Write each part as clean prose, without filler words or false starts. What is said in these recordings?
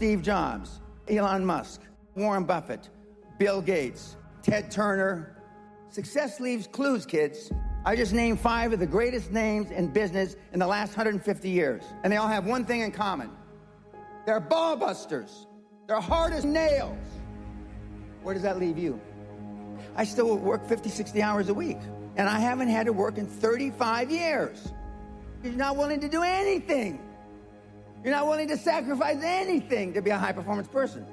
Steve Jobs, Elon Musk, Warren Buffett, Bill Gates, Ted Turner. Success leaves clues, kids. I just named 5 of the greatest names in business in the last 150 years. And they all have one thing in common. They're ball busters. They're hard as nails. Where does that leave you? I still work 50, 60 hours a week. And I haven't had to work in 35 years. You're not willing to do anything. You're not willing to sacrifice anything to be a high-performance person.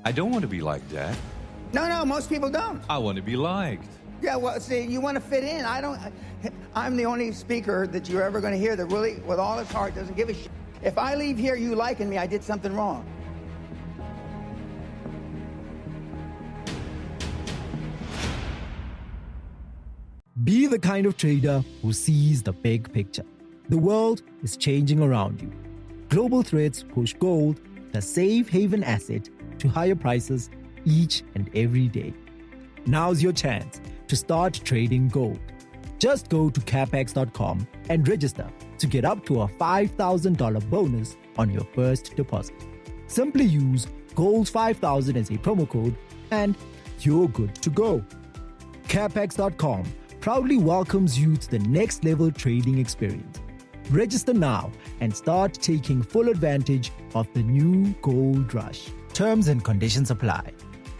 I don't want to be like Dad. No, most people don't. I want to be liked. Yeah, well, see, you want to fit in. I'm the only speaker that you're ever going to hear that really, with all his heart, doesn't give a shit. If I leave here you liking me, I did something wrong. Be the kind of trader who sees the big picture. The world is changing around you. Global threats push gold, the safe haven asset, to higher prices each and every day. Now's your chance to start trading gold. Just go to capex.com and register to get up to a $5,000 bonus on your first deposit. Simply use GOLD5000 as a promo code and you're good to go. Capex.com proudly welcomes you to the next level trading experience. Register now and start taking full advantage of the new gold rush. Terms and conditions apply.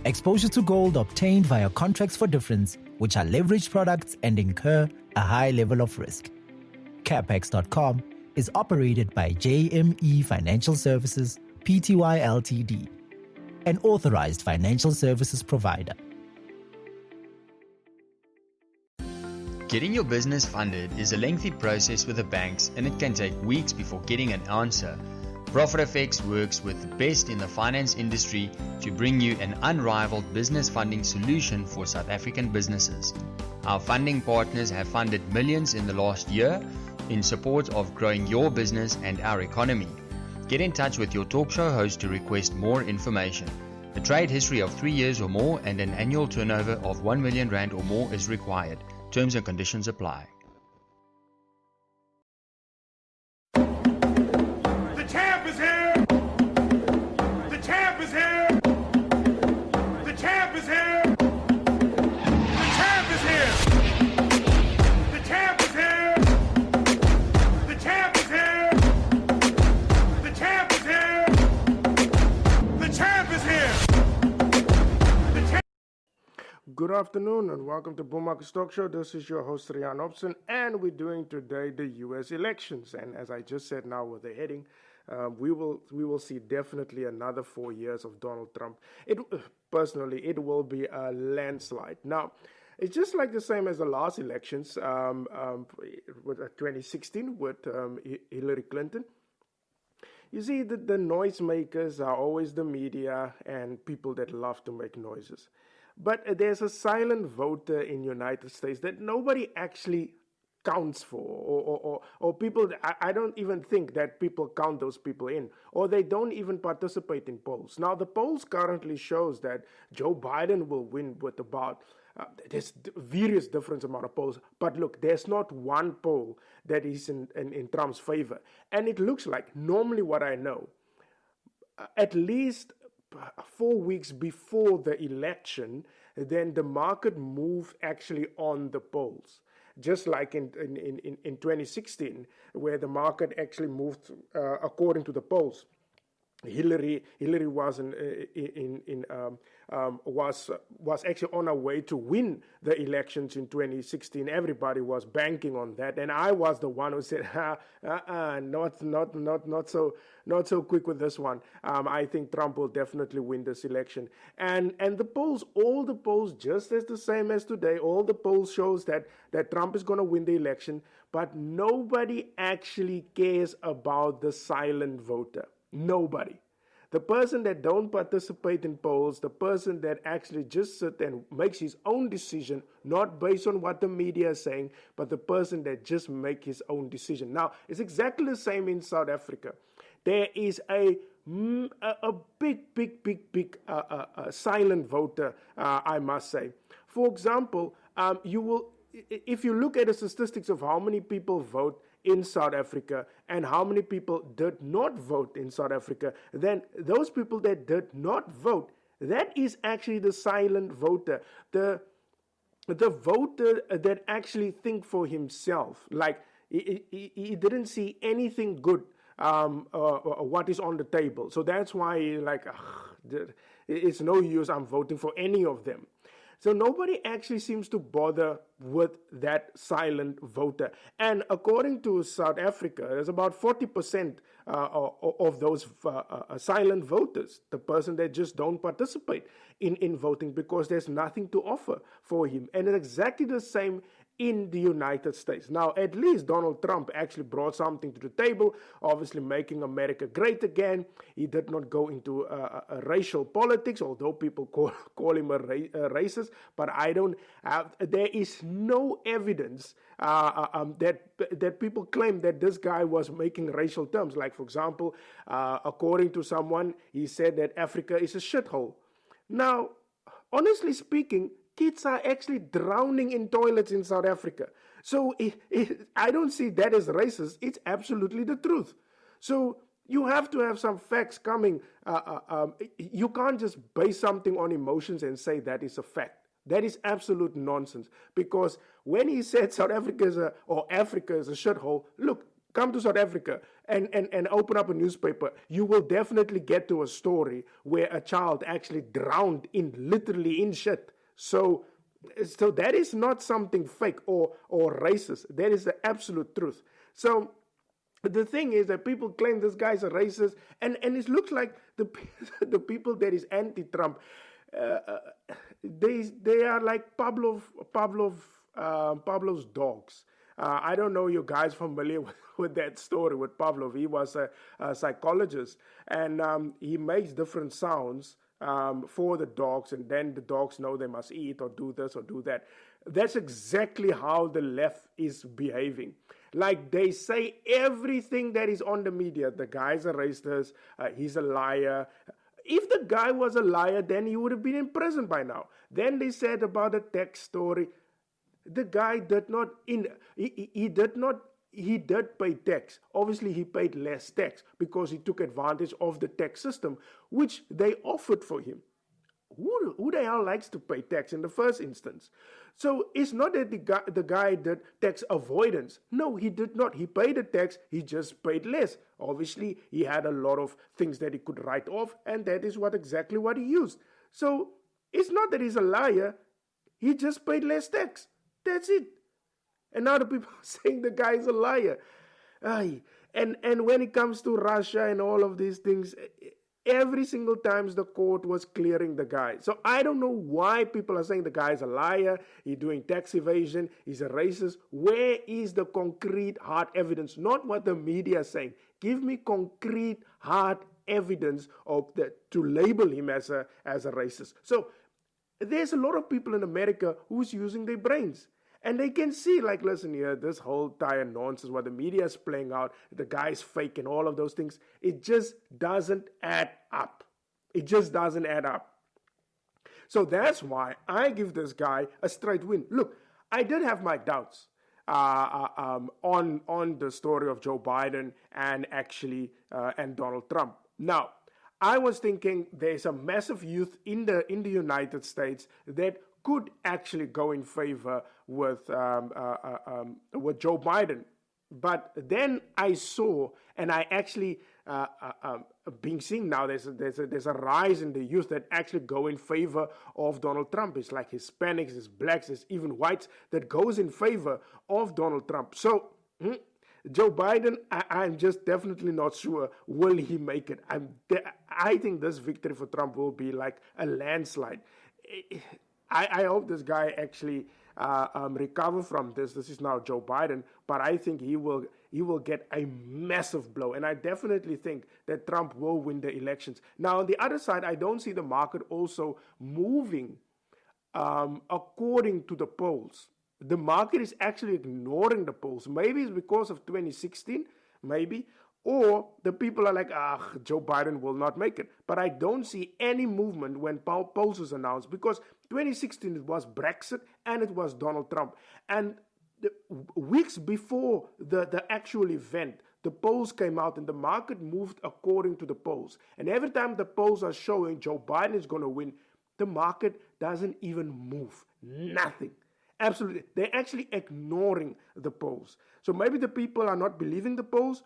Exposure to gold obtained via contracts for difference, which are leveraged products and incur a high level of risk. Capex.com is operated by JME Financial Services, Pty Ltd, an authorized financial services provider. Getting your business funded is a lengthy process with the banks, and it can take weeks before getting an answer. ProfitFX works with the best in the finance industry to bring you an unrivaled business funding solution for South African businesses. Our funding partners have funded millions in the last year in support of growing your business and our economy. Get in touch with your talk show host to request more information. A trade history of 3 years or more and an annual turnover of 1 million rand or more is required. Terms and conditions apply. The champ is here! The champ is here! The champ is here! The champ is here! The champ is here! The champ is here! The champ is here! The champ is here! Good afternoon and welcome to Bull Market Stock Show. This is your host Rian Hobson, and we're doing today the U.S. elections. And as I just said now with the heading, we will see definitely another 4 years of Donald Trump. Personally, it will be a landslide. Now, it's just like the same as the last elections with 2016 with Hillary Clinton. You see, the noisemakers are always the media and people that love to make noises. But there's a silent voter in the United States that nobody actually counts for, or people, I don't even think that people count those people in, or they don't even participate in polls. Now, the polls currently shows that Joe Biden will win with about, there's various different amount of polls, but look, there's not one poll that is in Trump's favor. And it looks like, normally what I know, at least 4 weeks before the election, then the market moved actually on the polls. Just like in 2016, where the market actually moved according to the polls. Hillary was was actually on her way to win the elections in 2016. Everybody was banking on that, and I was the one who said, not so quick with this one. I think Trump will definitely win this election. And the polls, all the polls, just as the same as today, all the polls shows that Trump is going to win the election, but nobody actually cares about the silent voter. Nobody. The person that don't participate in polls, the person that actually just sit and makes his own decision, not based on what the media is saying, but the person that just make his own decision. Now, it's exactly the same in South Africa. There is a big silent voter, I must say. For example, if you look at the statistics of how many people vote in South Africa and how many people did not vote in South Africa, then those people that did not vote, that is actually the silent voter, the voter that actually think for himself. Like he didn't see anything good what is on the table. So that's why like it's no use I'm voting for any of them. So nobody actually seems to bother with that silent voter. And according to South Africa, there's about 40% of those silent voters, the person that just don't participate in voting because there's nothing to offer for him. And it's exactly the same in the United States. Now, at least Donald Trump actually brought something to the table, obviously making America great again. He did not go into racial politics, although people call him a racist, but I don't have, there is no evidence that people claim that this guy was making racial terms. Like, for example, according to someone, he said that Africa is a shithole. Now, honestly speaking, kids are actually drowning in toilets in South Africa. So I don't see that as racist. It's absolutely the truth. So you have to have some facts coming. You can't just base something on emotions and say that is a fact. That is absolute nonsense. Because when he said South Africa Africa is a shithole, look, come to South Africa and open up a newspaper. You will definitely get to a story where a child actually drowned literally in shit. So that is not something fake or racist. That is the absolute truth. So the thing is that people claim this guy's a racist, and it looks like the people that is anti-Trump, they are like Pavlov's dogs. I don't know you guys familiar with that story with Pavlov. He was a psychologist, and he makes different sounds for the dogs, and then the dogs know they must eat or do this or do that. That's exactly how the left is behaving. Like, they say everything that is on the media. The guy's a racist, he's a liar. If the guy was a liar, then he would have been in prison by now. Then they said about the tax story. The guy did not, he did pay tax. Obviously, he paid less tax because he took advantage of the tax system, which they offered for him. Who the hell likes to pay tax in the first instance? So it's not that the guy did tax avoidance. No, he did not. He paid the tax. He just paid less. Obviously, he had a lot of things that he could write off, and that is exactly what he used. So it's not that he's a liar. He just paid less tax. That's it. And now the people are saying the guy is a liar. And when it comes to Russia and all of these things, every single time the court was clearing the guy. So I don't know why people are saying the guy is a liar, he's doing tax evasion, he's a racist. Where is the concrete hard evidence? Not what the media is saying. Give me concrete hard evidence to label him as a racist. So there's a lot of people in America who's using their brains. And they can see, like, listen here, this whole entire nonsense, what the media is playing out, the guy's fake and all of those things, it just doesn't add up. It just doesn't add up. So that's why I give this guy a straight win. Look, I did have my doubts on the story of Joe Biden and Donald Trump. Now, I was thinking there's a massive youth in the United States that could actually go in favor with Joe Biden. But then I saw, and I actually being seen now, there's a rise in the youth that actually go in favor of Donald Trump. It's like Hispanics, it's blacks, it's even whites that goes in favor of Donald Trump. So Joe Biden, I'm just definitely not sure will he make it. I think this victory for Trump will be like a landslide. I hope this guy actually recover from this. This is now Joe Biden, but I think he will get a massive blow. And I definitely think that Trump will win the elections. Now, on the other side, I don't see the market also moving according to the polls. The market is actually ignoring the polls. Maybe it's because of 2016, maybe. Or the people are like, Joe Biden will not make it. But I don't see any movement when polls was announced, because 2016 it was Brexit and it was Donald Trump. And weeks before the actual event, the polls came out and the market moved according to the polls. And every time the polls are showing Joe Biden is going to win, the market doesn't even move. Nothing. Absolutely. They're actually ignoring the polls. So maybe the people are not believing the polls,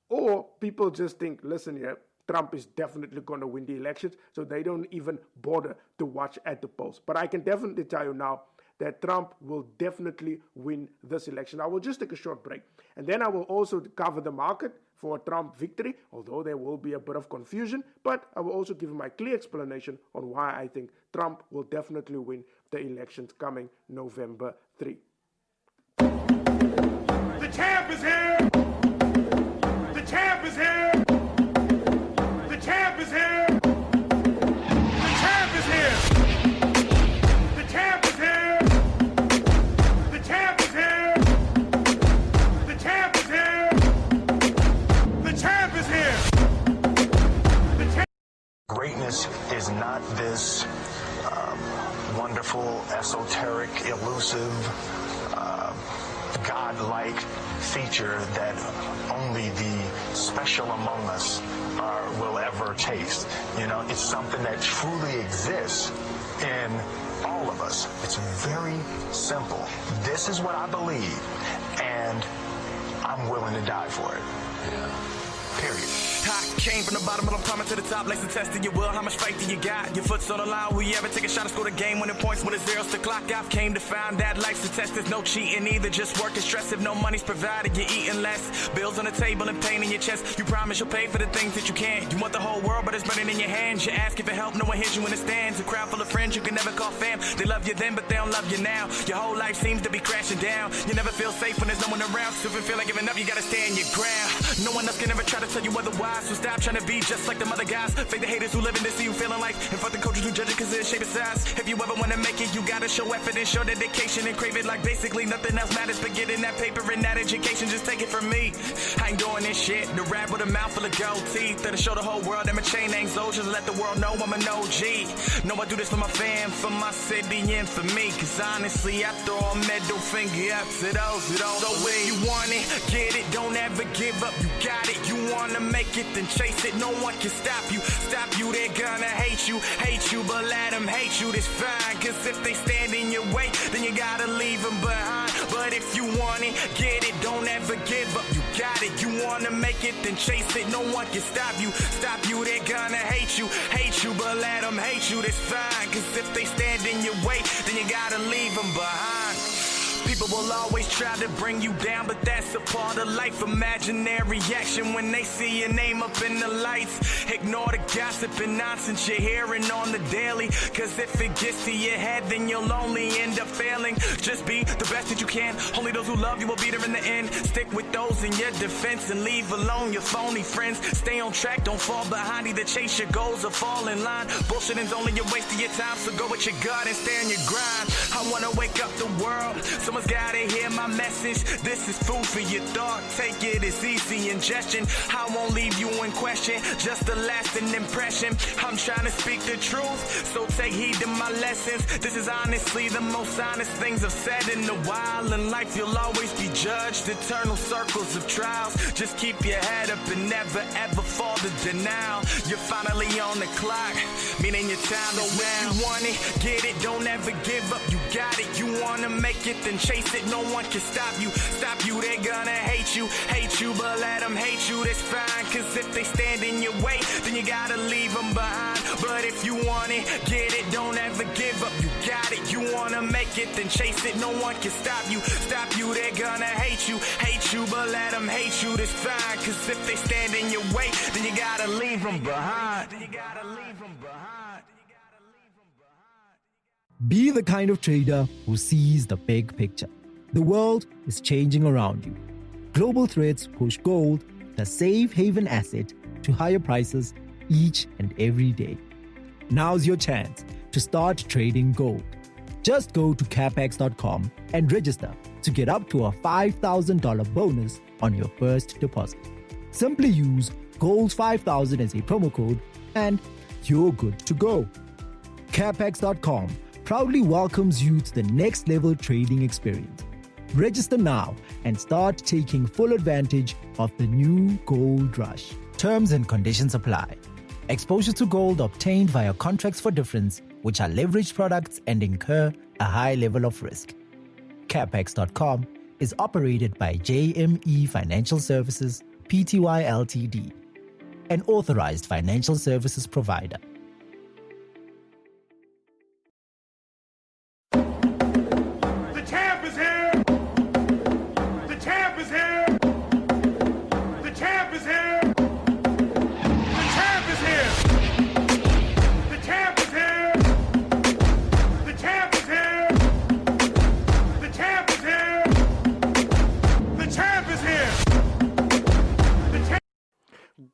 or people just think, listen here, Trump is definitely going to win the elections, so they don't even bother to watch at the polls. But I can definitely tell you now that Trump will definitely win this election. I will just take a short break. And then I will also cover the market for a Trump victory, although there will be a bit of confusion. But I will also give you my clear explanation on why I think Trump will definitely win the elections coming November 3. The champ is here! The champ is here! The champ is here! The champ is here! The champ is here! The champ is here! The champ is here! The champ is here! The champ. Greatness is not this wonderful, esoteric, elusive, God-like feature that only the special among us will ever taste. You know, it's something that truly exists in all of us. It's very simple. This is what I believe, and I'm willing to die for it. Period. I came from the bottom, but I'm climbing to the top. Like the test of your will, how much faith do you got? Your foot's on the line, will you ever take a shot and score the game? Winning points when it's zeros to clock. I've came to find that life's a test, there's no cheating either. Just work and stress, if no money's provided, you're eating less. Bills on the table and pain in your chest. You promise you'll pay for the things that you can't. You want the whole world, but it's burning in your hands. You ask if it help, no one hears you in the stands. A crowd full of friends you can never call fam. They love you then, but they don't love you now. Your whole life seems to be crashing down. You never feel safe when there's no one around. So if you feel like giving up, you gotta stand your ground. No one else can ever try to tell you otherwise. So stop trying to be just like them other guys. Fake the haters who live in this, see you feeling like. And fuck the coaches who judge it cause of the shape and size. If you ever wanna make it, you gotta show effort and show dedication and crave it like basically nothing else matters but getting that paper and that education. Just take it from me. I ain't doing this shit. The rap with a mouth full of gold teeth. That'll show the whole world that my chain ain't so. Just let the world know I'm an OG. No, I do this for my fam, for my city, and for me. Cause honestly, I throw a middle finger up to those who don't. So if you want it, get it. Don't ever give up. You got it. You wanna make it, then chase it. No one can stop you. Stop you, they're gonna hate you, but let them hate you, that's fine. Cause if they stand in your way, then you gotta leave them behind. But if you want it, get it, don't ever give up. You got it, you wanna make it, then chase it. No one can stop you, they're gonna hate you, but let them hate you, that's fine. Cause if they stand in your way, then you gotta leave them behind. People will always try to bring you down, but that's a part of life. Imaginary action when they see your name up in the lights. Ignore the gossip and nonsense you're hearing on the daily. Cause if it gets to your head, then you'll only end up failing. Just be the best that you can. Only those who love you will be there in the end. Stick with those in your defense and leave alone your phony friends. Stay on track, don't fall behind. Either chase your goals or fall in line. Bullshitting's only a waste of your time, so go with your gut and stay on your grind. I wanna wake up the world. Someone's gotta hear my message. This is food for your thought. Take it as easy ingestion. I won't leave you in question, just a lasting impression. I'm trying to speak the truth, so take heed to my lessons. This is honestly the most honest things I've said in a while. In life you'll always be judged, eternal circles of trials. Just keep your head up and never ever fall to denial. You're finally on the clock, meaning your time is now. If you want it, get it, don't ever give up. You got it, you wanna make it, then chase it. No one can stop you, they're gonna hate you, but let them hate you, that's fine. Cause if they stand in your way, then you gotta leave them behind. But if you want it, get it, don't ever give up. You got it, you wanna make it, then chase it. No one can stop you, they're gonna hate you, but let them hate you, that's fine. Cause if they stand in your way, then you gotta leave them behind. Be the kind of trader who sees the big picture. The world is changing around you. Global threats push gold, the safe haven asset, to higher prices each and every day. Now's your chance to start trading gold. Just go to capex.com and register to get up to a $5,000 bonus on your first deposit. Simply use GOLD5000 as a promo code and you're good to go. Capex.com proudly welcomes you to the next level trading experience. Register now and start taking full advantage of the new gold rush. Terms and conditions apply. Exposure to gold obtained via contracts for difference, which are leveraged products and incur a high level of risk. Capex.com is operated by JME Financial Services, Pty Ltd, an authorized financial services provider. The champ is here! The champ is here! The champ is here! The champ is here! The champ is here! The champ is here! The champ is here! The champ is here! The champ.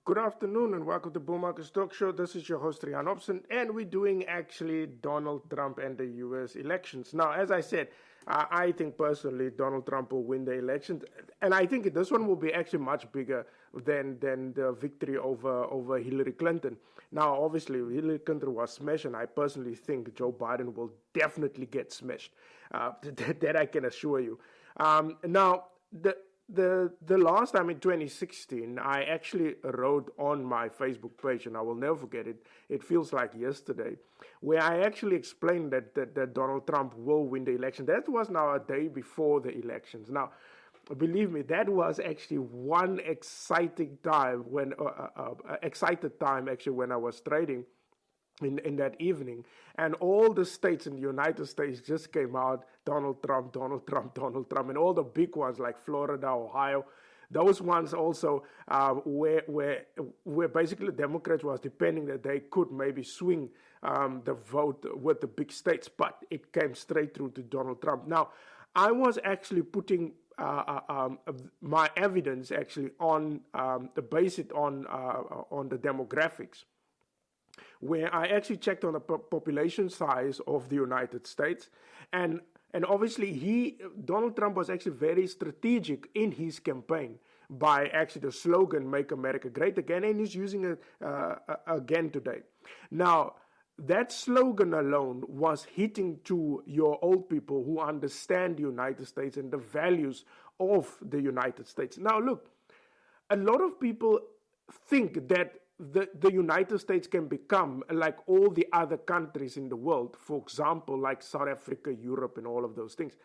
Good afternoon and welcome to Bull Market Stock Show. This is your host Rian Hobson, and we're doing actually Donald Trump and the US elections. Now, as I said, I think personally Donald Trump will win the election, and I think this one will be actually much bigger than the victory over Hillary Clinton. Now, obviously, Hillary Clinton was smashed, and I personally think Joe Biden will definitely get smashed. That I can assure you. Now, the last time in 2016, I actually wrote on my Facebook page, and I will never forget it. It feels like yesterday, where I actually explained that Donald Trump will win the election. That was now a day before the elections. Now, believe me, that was actually one exciting time when excited time actually when I was trading. In that evening, and all the states in the United States just came out, Donald Trump, Donald Trump, Donald Trump, and all the big ones like Florida, Ohio, those ones also where basically the Democrats was depending that they could maybe swing the vote with the big states, but it came straight through to Donald Trump. Now, I was actually putting my evidence actually on base it on the demographics, where I actually checked on the population size of the United States, and obviously Donald Trump was actually very strategic in his campaign by actually the slogan "Make America Great Again," and he's using it again today. Now, that slogan alone was hitting to your old people who understand the United States and the values of the United States. Now, look, a lot of people think that the United States can become like all the other countries in the world, for example, like South Africa, Europe, and all of those things.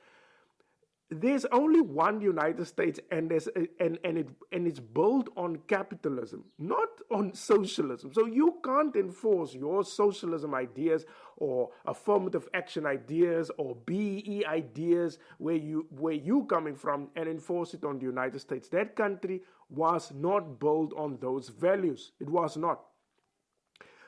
There's only one United States, and it's built on capitalism, not on socialism. So you can't enforce your socialism ideas or affirmative action ideas or BEE ideas where you coming from and enforce it on the United States. That country was not built on those values. It was not.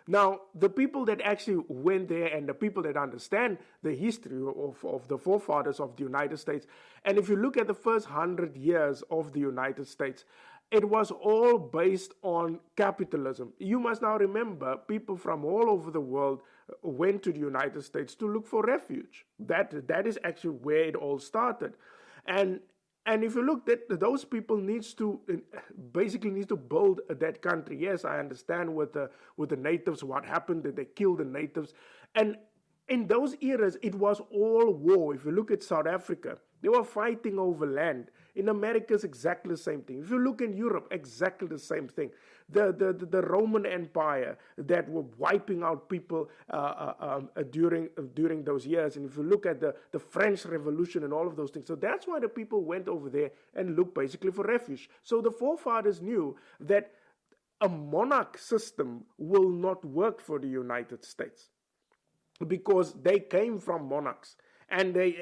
Now, the people that actually went there and the people that understand the history of the forefathers of the United States, and if you look at the first 100 years of the United States, it was all based on capitalism. You must now remember, people from all over the world went to the United States to look for refuge. That is actually where it all started. And if you look at those people needs to build that country. Yes, I understand with the natives what happened, that they killed the natives, and in those eras it was all war. If you look at South Africa, they were fighting over land. In America, it's exactly the same thing. If you look in Europe, exactly the same thing. The Roman Empire that were wiping out people during those years. And if you look at the French Revolution and all of those things. So that's why the people went over there and looked basically for refuge. So the forefathers knew that a monarch system will not work for the United States because they came from monarchs. And they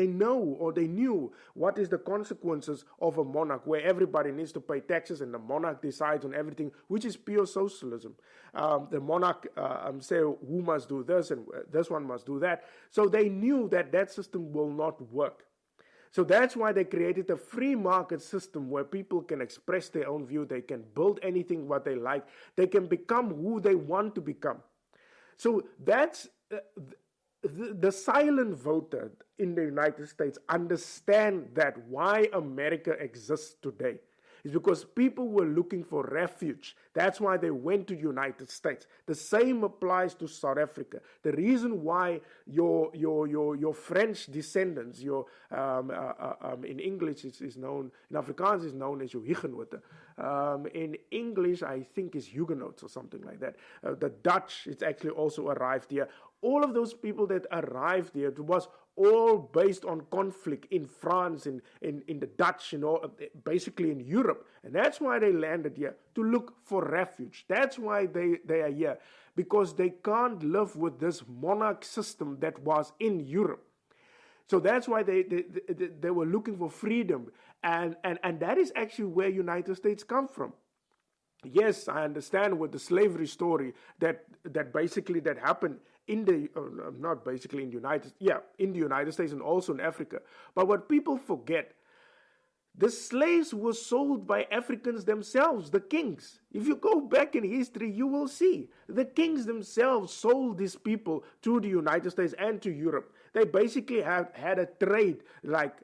know, or they knew, what is the consequences of a monarch where everybody needs to pay taxes and the monarch decides on everything, which is pure socialism. The monarch say who must do this and this one must do that. So they knew that system will not work. So that's why they created a free market system where people can express their own view. They can build anything what they like. They can become who they want to become. So that's the silent voter in the United States understand that why America exists today. is because people were looking for refuge. That's why they went to the United States. The same applies to South Africa. The reason why your French descendants, in English is known, in Afrikaans is known as your Huguenote. In English, I think is Huguenots or something like that. The Dutch, it's actually also arrived here. All of those people that arrived here, it was all based on conflict in France, in the Dutch, basically in Europe. And that's why they landed here, to look for refuge. That's why they are here, because they can't live with this monarch system that was in Europe. So that's why they were looking for freedom. And that is actually where United States come from. Yes, I understand with the slavery story that basically that happened in the United States and also in Africa. But what people forget, the slaves were sold by Africans themselves, the kings. If you go back in history, you will see the kings themselves sold these people to the United States and to Europe. They basically had a trade, like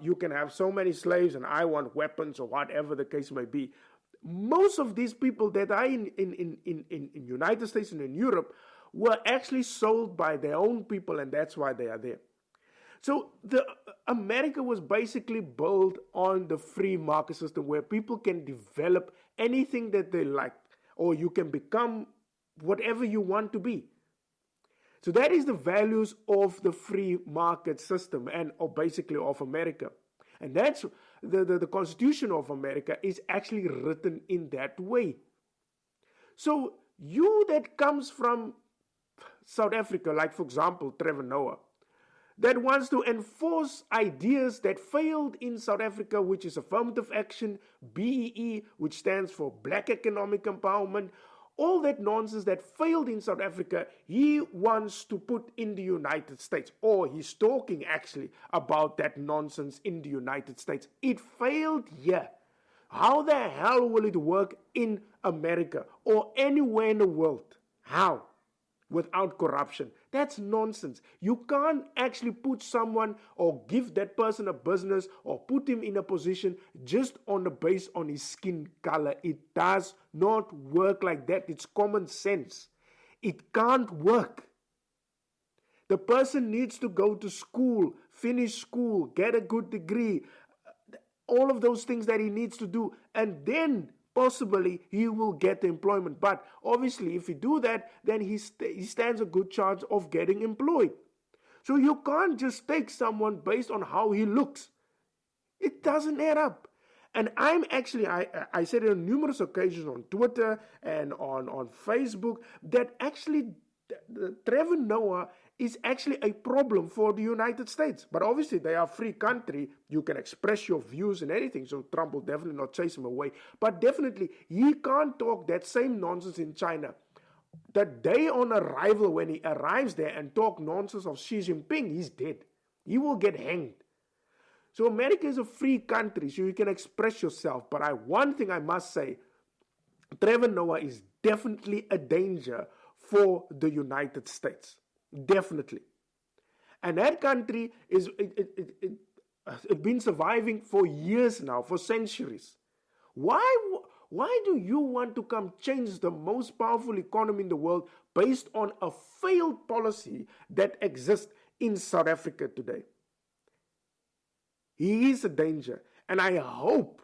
you can have so many slaves and I want weapons or whatever the case may be. Most of these people that are in United States and in Europe were actually sold by their own people, and that's why they are there. So America was basically built on the free market system where people can develop anything that they like, or you can become whatever you want to be. So that is the values of the free market system or basically of America. And that's the Constitution of America is actually written in that way. So you that comes from South Africa, like for example, Trevor Noah, that wants to enforce ideas that failed in South Africa, which is affirmative action, BEE, which stands for Black Economic Empowerment, all that nonsense that failed in South Africa, he wants to put in the United States, or he's talking actually about that nonsense in the United States. It failed here. How the hell will it work in America or anywhere in the world? How? Without corruption. That's nonsense. You can't actually put someone or give that person a business or put him in a position just on the base on his skin color. It does not work like that. It's common sense. It can't work. The person needs to go to school, finish school, get a good degree, all of those things that he needs to do, and then possibly he will get employment. But obviously, if he do that, then he stands a good chance of getting employed. So you can't just take someone based on how he looks. It doesn't add up. And I'm actually, I said it on numerous occasions on Twitter and on Facebook, that actually Trevor Noah is actually a problem for the United States. But obviously, they are a free country. You can express your views and anything, so Trump will definitely not chase him away. But definitely, he can't talk that same nonsense in China. The day on arrival, when he arrives there and talk nonsense of Xi Jinping, he's dead. He will get hanged. So America is a free country, so you can express yourself. But one thing I must say, Trevor Noah is definitely a danger for the United States. Definitely. And that country it's been surviving for years now, for centuries. Why do you want to come change the most powerful economy in the world based on a failed policy that exists in South Africa today? He is a danger. And I hope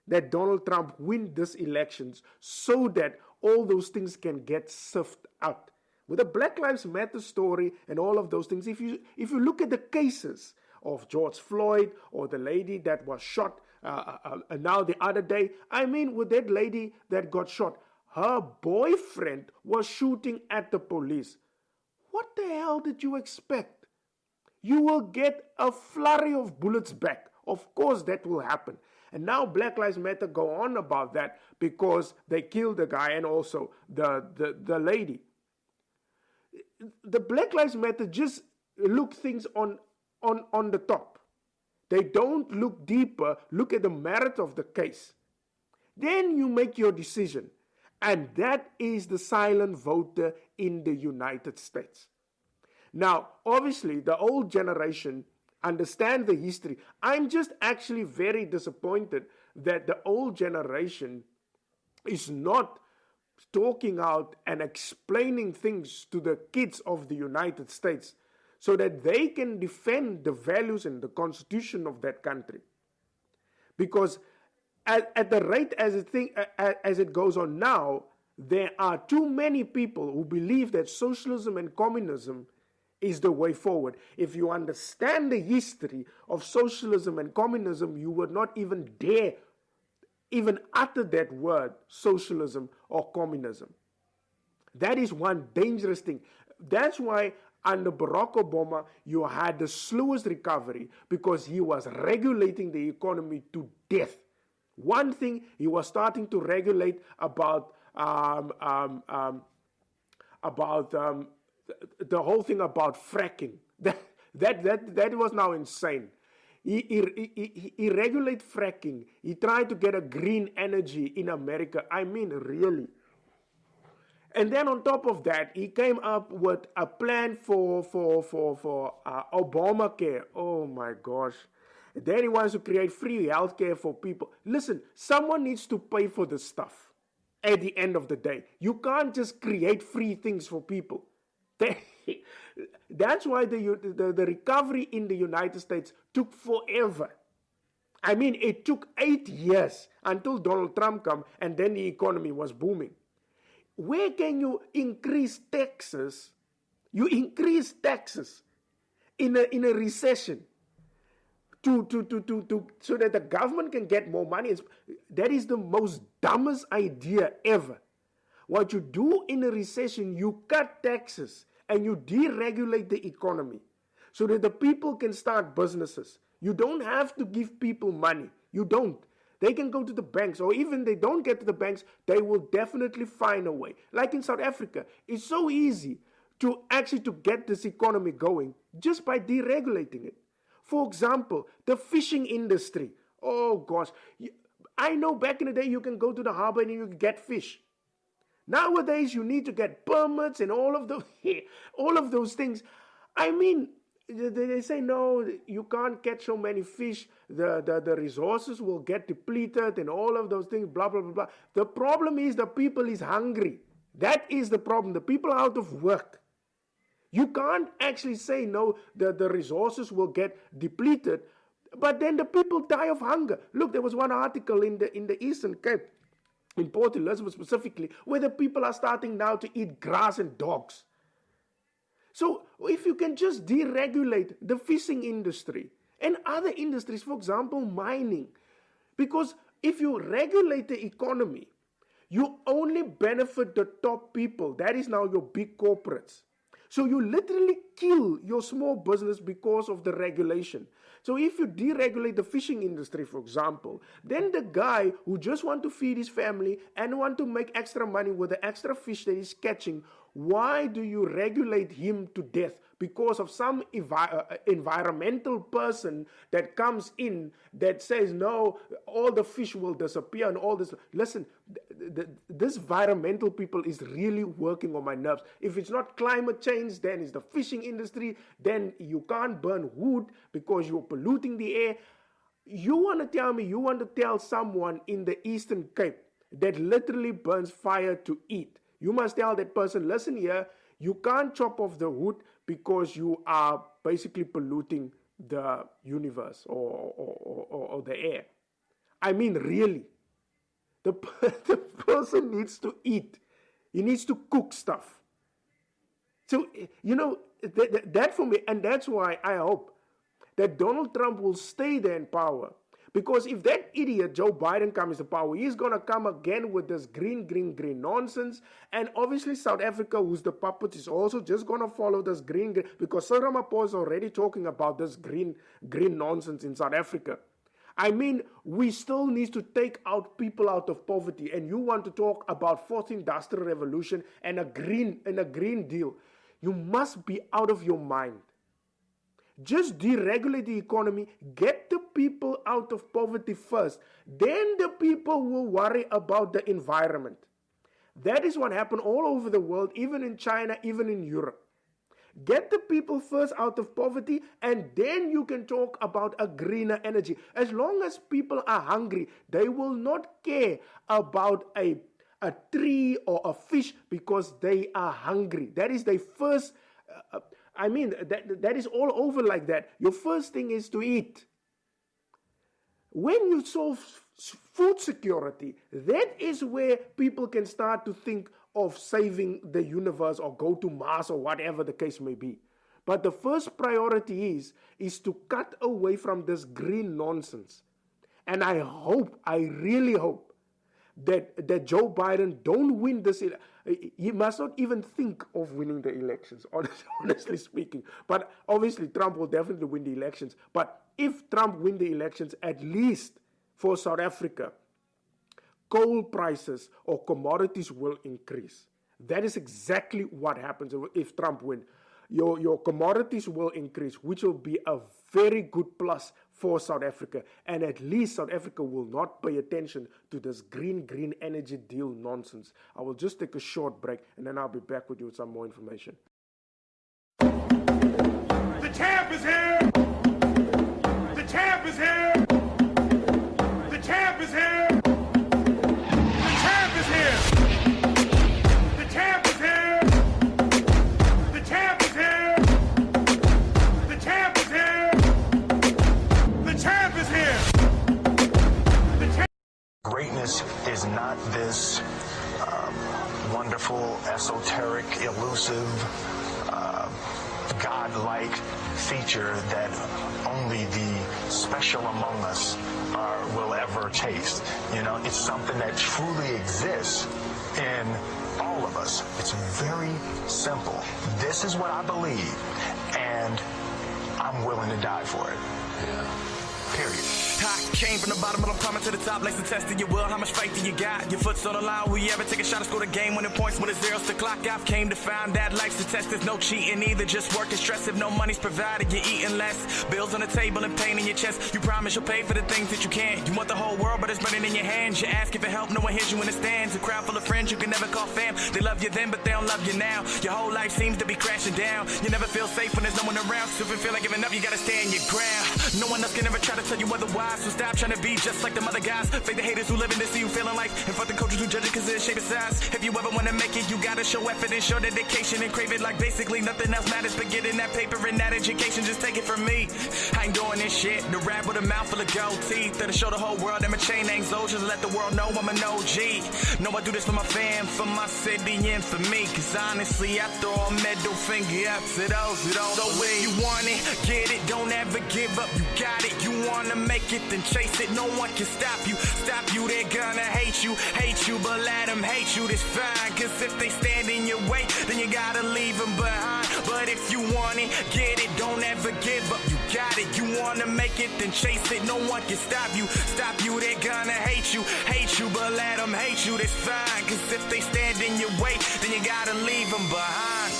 that Donald Trump wins these elections so that all those things can get sifted out. With the Black Lives Matter story and all of those things, if you look at the cases of George Floyd or the lady that was shot now the other day, with that lady that got shot, her boyfriend was shooting at the police. What the hell did you expect? You will get a flurry of bullets back. Of course that will happen. And now Black Lives Matter go on about that because they killed the guy and also the lady. The Black Lives Matter just look things on the top. They don't look deeper, look at the merit of the case. Then you make your decision. And that is the silent voter in the United States. Now, obviously, the old generation, understand the history. I'm just actually very disappointed that the old generation is not talking out and explaining things to the kids of the United States so that they can defend the values and the constitution of that country. Because at the rate as it goes on now, there are too many people who believe that socialism and communism is the way forward. If you understand the history of socialism and communism, you would not even dare even utter that word, socialism or communism. That is one dangerous thing. That's why under Barack Obama, you had the slowest recovery, because he was regulating the economy to death. One thing, he was starting to regulate about the whole thing about fracking. That was now insane. He regulated fracking. He tried to get a green energy in America. I mean, really. And then on top of that, he came up with a plan for Obamacare. Oh my gosh. Then he wants to create free healthcare for people. Listen, someone needs to pay for this stuff at the end of the day. You can't just create free things for people. That's why the recovery in the United States took forever. I mean, it took 8 years until Donald Trump came, and then the economy was booming. Where can you increase taxes? You increase taxes in a recession so that the government can get more money. That is the most dumbest idea ever. What you do in a recession, you cut taxes and you deregulate the economy so that the people can start businesses. You don't have to give people money. You don't. They can go to the banks, or even they don't get to the banks, they will definitely find a way. Like in South Africa, it's so easy to get this economy going just by deregulating it. For example, the fishing industry. Oh gosh, I know back in the day you can go to the harbor and you can get fish. Nowadays you need to get permits and all of those things. I mean, they say, no, you can't catch so many fish. The resources will get depleted and all of those things, blah, blah, blah, blah. The problem is the people is hungry. That is the problem. The people are out of work. You can't actually say, no, the resources will get depleted, but then the people die of hunger. Look, there was one article in the Eastern Cape, in Port Elizabeth specifically, where the people are starting now to eat grass and dogs. So if you can just deregulate the fishing industry and other industries, for example, mining, because if you regulate the economy, you only benefit the top people. That is now your big corporates. So you literally kill your small business because of the regulation. So if you deregulate the fishing industry, for example, then the guy who just wants to feed his family and want to make extra money with the extra fish that he's catching, why do you regulate him to death? Because of some environmental person that comes in that says, no, all the fish will disappear and all this. Listen, this environmental people is really working on my nerves. If it's not climate change, then it's the fishing industry. Then you can't burn wood because you're polluting the air. You want to tell me, you want to tell someone in the Eastern Cape that literally burns fire to eat. You must tell that person, listen here, you can't chop off the wood because you are basically polluting the universe or the air. I mean, really. The person needs to eat. He needs to cook stuff. So, that for me, and that's why I hope that Donald Trump will stay there in power. Because if that idiot Joe Biden comes to power, he's going to come again with this green nonsense. And obviously South Africa, who's the puppet, is also just going to follow this green. Because Cyril Ramaphosa is already talking about this green nonsense in South Africa. I mean, we still need to take out people out of poverty. And you want to talk about fourth industrial revolution and a green deal. You must be out of your mind. Just deregulate the economy, get the people out of poverty first. Then the people will worry about the environment. That is what happened all over the world, even in China, even in Europe. Get the people first out of poverty, and then you can talk about a greener energy. As long as people are hungry, they will not care about a tree or a fish because they are hungry. That is their first, that is all over like that. Your first thing is to eat. When you solve food security, that is where people can start to think of saving the universe or go to Mars or whatever the case may be. But the first priority is to cut away from this green nonsense. And I really hope that Joe Biden don't win this. He must not even think of winning the elections, honestly speaking. But obviously Trump will definitely win the elections. But if Trump win the elections, at least for South Africa, coal prices or commodities will increase. That is exactly what happens if Trump wins. Your commodities will increase, which will be a very good plus for South Africa. And at least South Africa will not pay attention to this green energy deal nonsense. I will just take a short break and then I'll be back with you with some more information. The champ is here! The champ is here! The champ is here! The champ is here! The champ is here! The champ is here! The champ is here! The champ is here! The champ. Greatness is not this wonderful, esoteric, elusive, God-like feature that only the special among us will ever taste. You know, it's something that truly exists in all of us. It's very simple. This is what I believe, and I'm willing to die for it. Period. I came from the bottom, but I'm climbing to the top. Like the test of your will, how much faith do you got? Your foot's on the line, will you ever take a shot and score the game? Winning points when it's zeros to clock. I've came to find that life's a test, there's no cheating either. Just work and stress, if no money's provided, you're eating less. Bills on the table and pain in your chest. You promise you'll pay for the things that you can't. You want the whole world, but it's burning in your hands. You ask if it help, no one hears you in the stands. A crowd full of friends you can never call fam. They love you then, but they don't love you now. Your whole life seems to be crashing down. You never feel safe when there's no one around. So if you feel like giving up, you gotta stand your ground. No one else can ever try to tell you otherwise. So stop trying to be just like them other guys. Fake the haters who live in to see you feeling life. And fuck the coaches who judge it cause of the shape of size. If you ever wanna make it, you gotta show effort and show dedication and crave it like basically nothing else matters. But getting that paper and that education, just take it from me. I ain't doing this shit. The rap with a mouth full of gold teeth. That'll show the whole world that my chain ain't soldiers. Let the world know I'm an OG. No, I do this for my fam, for my city, and for me. Cause honestly, I throw a middle finger up to those who don't. So if you want it, get it, don't ever give up. You got it, you wanna make it, then chase it. No one can stop you, they're gonna hate you, but let them hate you, that's fine. Cause if they stand in your way, then you gotta leave them behind. But if you want it, get it, don't ever give up. You got it, you wanna make it, then chase it. No one can stop you, they're gonna hate you, but let them hate you, that's fine. Cause if they stand in your way, then you gotta leave them behind.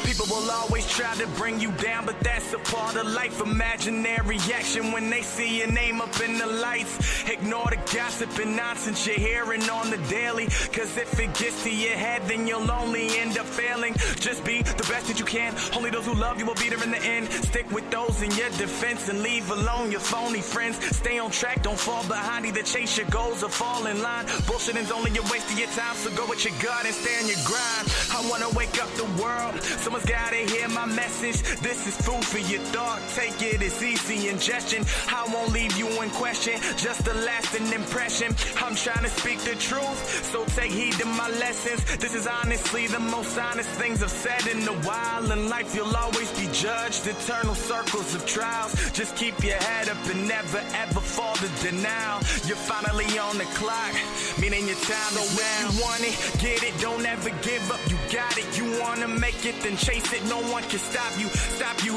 People will always try to bring you down, but that's a part of life. Imaginary action when they see your name up in the lights. Ignore the gossip and nonsense you're hearing on the daily. Cause if it gets to your head, then you'll only end up failing. Just be the best that you can. Only those who love you will be there in the end. Stick with those in your defense and leave alone your phony friends. Stay on track, don't fall behind. Either chase your goals or fall in line. Bullshitting's only a waste of your time, so go with your gut and stay on your grind. I wanna wake up the world. Someone's gotta hear my message. This is food for your thought. Take it as easy ingestion. I won't leave you in question, just a lasting impression. I'm trying to speak the truth, so take heed to my lessons. This is honestly the most honest things I've said in a while. In life you'll always be judged, eternal circles of trials. Just keep your head up and never ever fall to denial. You're finally on the clock, meaning your time is now. You want it, get it, don't ever give up. You got it, you wanna make it, then chase it. No one can stop you,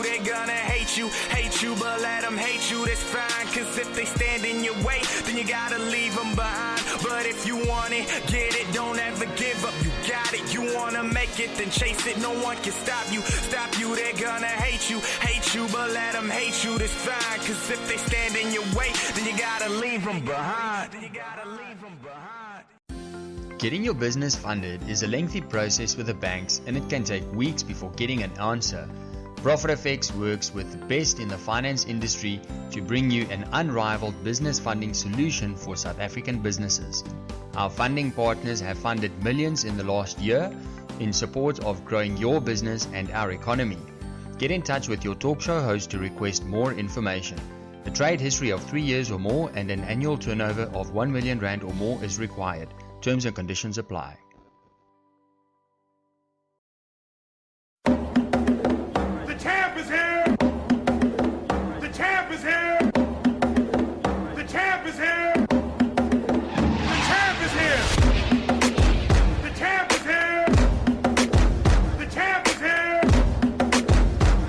they're gonna hate you, but let them hate you, that's fine. Cause if they stand in your way, then you gotta leave them behind. But if you want it, get it, don't ever give up. You got it, you wanna make it, then chase it. No one can stop you, they're gonna hate you, but let them hate you, that's fine. Cause if they stand in your way, then you gotta leave them behind. Getting your business funded is a lengthy process with the banks, and it can take weeks before getting an answer. ProfitFX works with the best in the finance industry to bring you an unrivaled business funding solution for South African businesses. Our funding partners have funded millions in the last year in support of growing your business and our economy. Get in touch with your talk show host to request more information. A trade history of 3 years or more and an annual turnover of 1 million rand or more is required. Terms and conditions apply. The champ is here! The champ is here! The champ is here! The champ is here! The champ is here! The champ is here!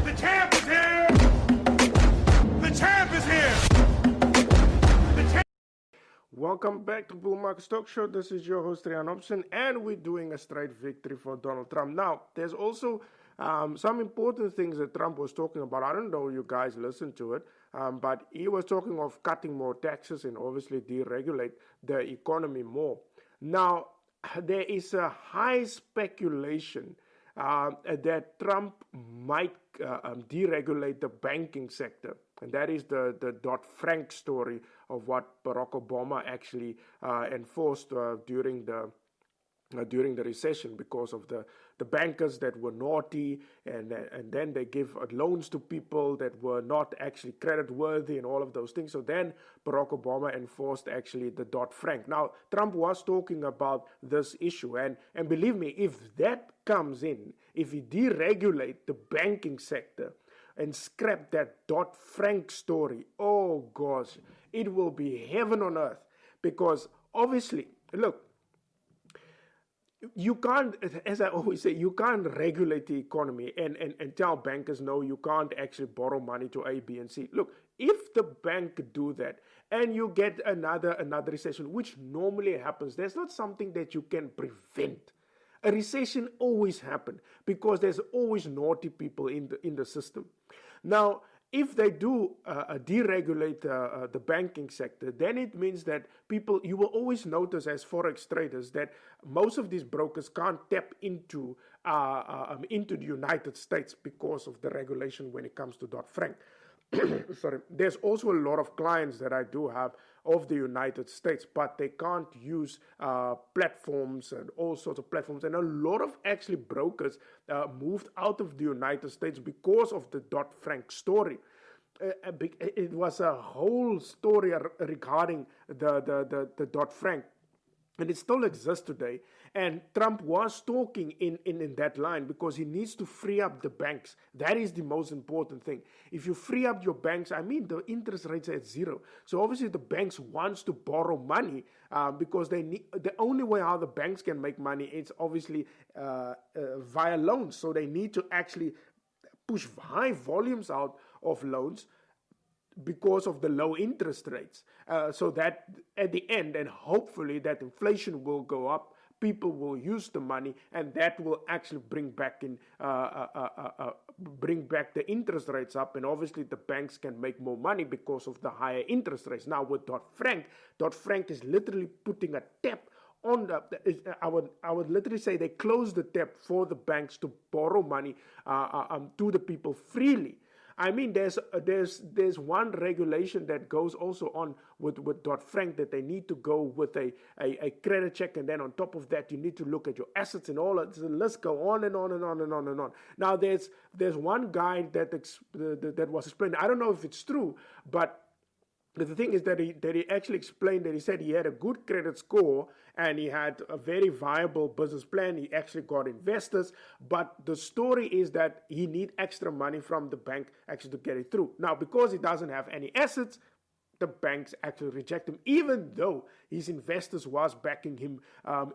The champ is here! The champ is here! The champ. Welcome back to Bull Market Stock Show. This is your host, Rian Hobson, and we're doing a straight victory for Donald Trump. Now, there's also some important things that Trump was talking about. I don't know if you guys listened to it, but he was talking of cutting more taxes and obviously deregulate the economy more. Now, there is a high speculation that Trump might deregulate the banking sector. And that is the Dodd-Frank story of what Barack Obama actually enforced during the recession, because of the bankers that were naughty, and then they give loans to people that were not actually credit worthy and all of those things. So then Barack Obama enforced actually the Dodd-Frank. Now, Trump was talking about this issue, and believe me, if that comes in, if he deregulate the banking sector and scrap that Dodd-Frank story, oh gosh, it will be heaven on earth. Because obviously, look, you can't, as I always say, you can't regulate the economy and tell bankers, no, you can't actually borrow money to A, B, and C. Look, if the bank could do that and you get another recession, which normally happens, there's not something that you can prevent. A recession always happens because there's always naughty people in the system. Now, if they do deregulate the banking sector, then it means that you will always notice as forex traders that most of these brokers can't tap into the United States because of the regulation when it comes to Dodd-Frank. Sorry, there's also a lot of clients that I do have of the United States, but they can't use platforms and all sorts of platforms. And a lot of actually brokers moved out of the United States because of the Dodd-Frank story. It was a whole story regarding the Dodd-Frank. And it still exists today. And Trump was talking in that line because he needs to free up the banks. That is the most important thing. If you free up your banks, I mean, the interest rates are at zero. So obviously the banks wants to borrow money because they need, the only way how the banks can make money is obviously via loans. So they need to actually push high volumes out of loans because of the low interest rates, so that at the end, and hopefully that inflation will go up, people will use the money, and that will actually bring back the interest rates up, and obviously the banks can make more money because of the higher interest rates. Now with Dodd-Frank is literally putting a tap on I would literally say they close the tap for the banks to borrow money to the people freely. I mean, there's one regulation that goes also on with Dodd-Frank, that they need to go with a credit check, and then on top of that you need to look at your assets and all that. The list go on and on and on and on and on. Now there's one guy that was explaining. I don't know if it's true, but the thing is that he actually explained that he said he had a good credit score and he had a very viable business plan. He actually got investors, but the story is that he need extra money from the bank actually to get it through. Now, because he doesn't have any assets, the banks actually reject him, even though his investors was backing him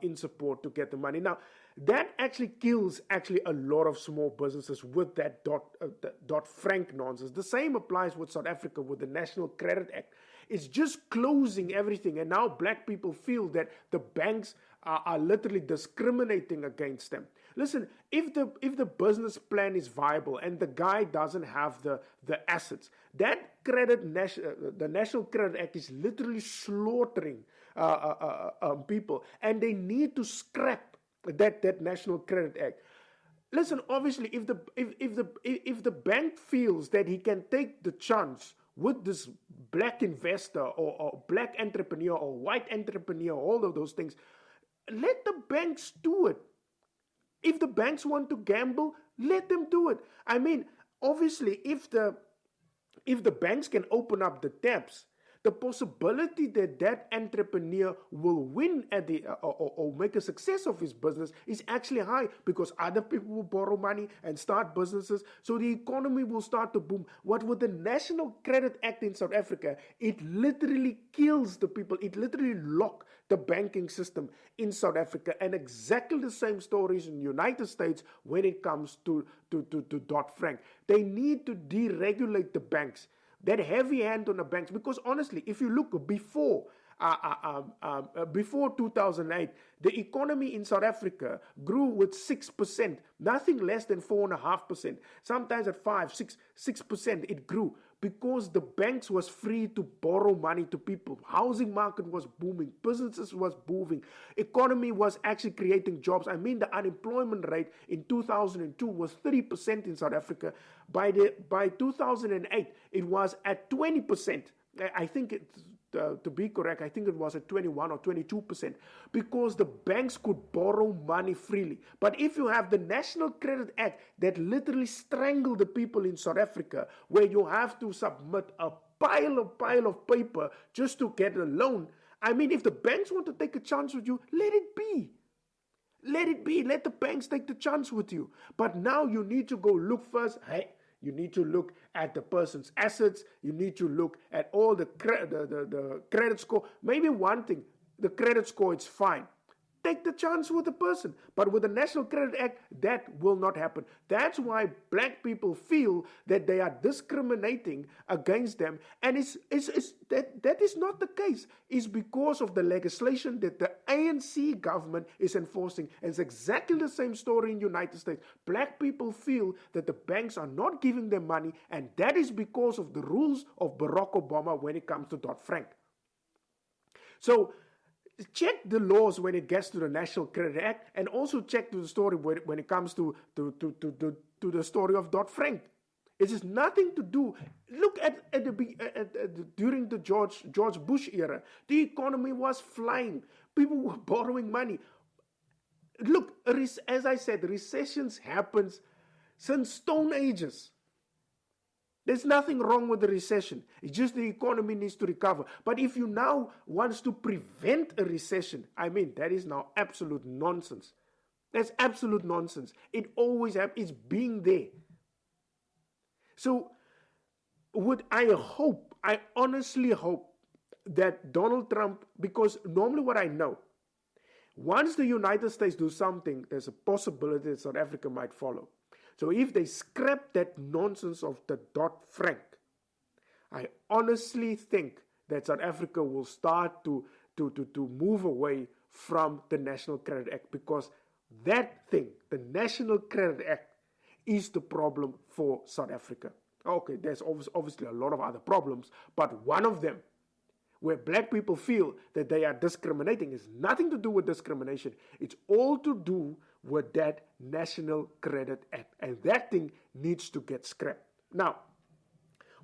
in support to get the money. Now, that actually kills a lot of small businesses with that Dodd-Frank nonsense. The same applies with South Africa with the National Credit Act. It's just closing everything, and now black people feel that the banks are literally discriminating against them. Listen, if the business plan is viable and the guy doesn't have the assets, that the National Credit Act is literally slaughtering people, and they need to scrap that National Credit Act. Listen, obviously, if the bank feels that he can take the chance with this black investor or black entrepreneur or white entrepreneur, all of those things, let the banks do it. If the banks want to gamble, let them do it. I mean, obviously, if the banks can open up the taps, the possibility that entrepreneur will win at the or make a success of his business is actually high, because other people will borrow money and start businesses, so the economy will start to boom. What with the National Credit Act in South Africa, it literally kills the people. It literally locks the banking system in South Africa, and exactly the same stories in the United States when it comes to Dodd-Frank. They need to deregulate the banks. That heavy hand on the banks, because honestly, if you look before 2008, the economy in South Africa grew with 6%, nothing less than 4.5%. Sometimes at 6% it grew, because the banks was free to borrow money to people. Housing market was booming, businesses was booming, economy was actually creating jobs. I mean, the unemployment rate in 2002 was 3% in South Africa. By 2008, it was at 20%. I think to be correct, I think it was at 21 or 22%, because the banks could borrow money freely. But if you have the National Credit Act that literally strangled the people in South Africa, where you have to submit a pile of paper just to get a loan, I mean, if the banks want to take a chance with you, let it be. Let it be. Let the banks take the chance with you. But now you need to go look first. Hey, you need to look at the person's assets. You need to look at all the credit score. Maybe one thing, the credit score is fine. Take the chance with the person. But with the National Credit Act, that will not happen. That's why black people feel that they are discriminating against them. And that is not the case. It's because of the legislation that the ANC government is enforcing. And it's exactly the same story in the United States. Black people feel that the banks are not giving them money, and that is because of the rules of Barack Obama when it comes to Dodd-Frank. So check the laws when it gets to the National Credit Act, and also check to the story when it comes to the story of Dodd-Frank. It has nothing to do. Look at during the George Bush era, the economy was flying. People were borrowing money. Look, as I said, recessions happens since Stone Ages. There's nothing wrong with the recession. It's just the economy needs to recover. But if you now want to prevent a recession, I mean, that is now absolute nonsense. That's absolute nonsense. It always happens. It's being there. So I honestly hope that Donald Trump, because normally what I know, once the United States do something, there's a possibility that South Africa might follow. So if they scrap that nonsense of the Dodd-Frank, I honestly think that South Africa will start to move away from the National Credit Act, because that thing, the National Credit Act, is the problem for South Africa. Okay, there's obviously a lot of other problems, but one of them, where black people feel that they are discriminating, is nothing to do with discrimination. It's all to do with that National Credit Act. And that thing needs to get scrapped. Now,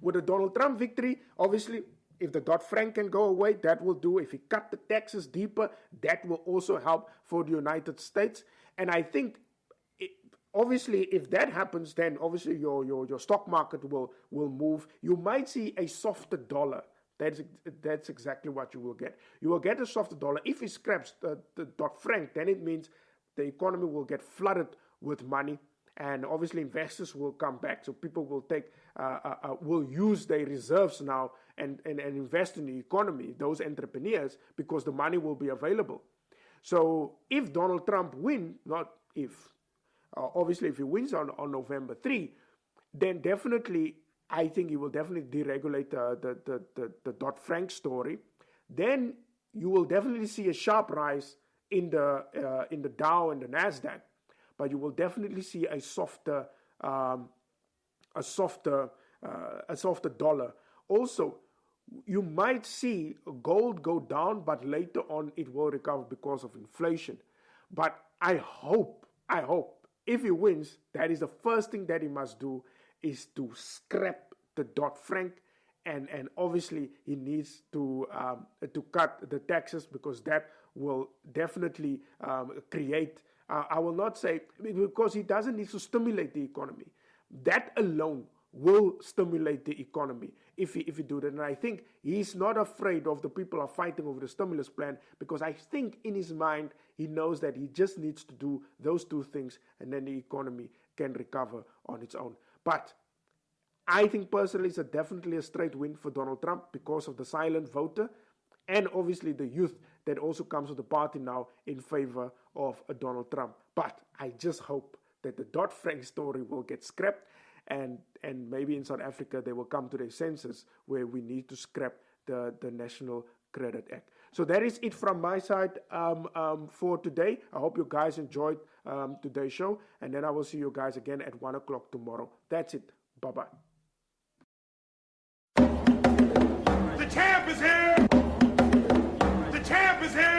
with the Donald Trump victory, obviously, if the Dodd-Frank can go away, that will do. If he cut the taxes deeper, that will also help for the United States. And I think, obviously, if that happens, then obviously your stock market will move. You might see a softer dollar. That's exactly what you will get. You will get a softer dollar. If he scraps the Dodd-Frank, then it means the economy will get flooded with money, and obviously investors will come back. So people will will use their reserves now and invest in the economy, those entrepreneurs, because the money will be available. So if Donald Trump wins, not if, obviously if he wins on November 3, then definitely I think he will definitely deregulate the Dodd-Frank story. Then you will definitely see a sharp rise in the Dow and the Nasdaq. but you will definitely see a softer dollar. Also, you might see gold go down, but later on it will recover because of inflation. But I hope, if he wins, that is the first thing that he must do, is to scrap the Dodd-Frank, and obviously he needs to cut the taxes, because that will definitely create, I will not say, because he doesn't need to stimulate the economy. That alone will stimulate the economy if he do that. And I think he's not afraid of the people are fighting over the stimulus plan, because I think in his mind he knows that he just needs to do those two things, and then the economy can recover on its own. But I think personally it's definitely a straight win for Donald Trump because of the silent voter, and obviously the youth that also comes to the party now in favor of Donald Trump. But I just hope that the Dodd-Frank story will get scrapped, and maybe in South Africa they will come to their senses where we need to scrap the National Credit Act. So that is it from my side for today. I hope you guys enjoyed today's show, and then I will see you guys again at 1 o'clock tomorrow. That's it. Bye-bye. The champ is here! The champ is here!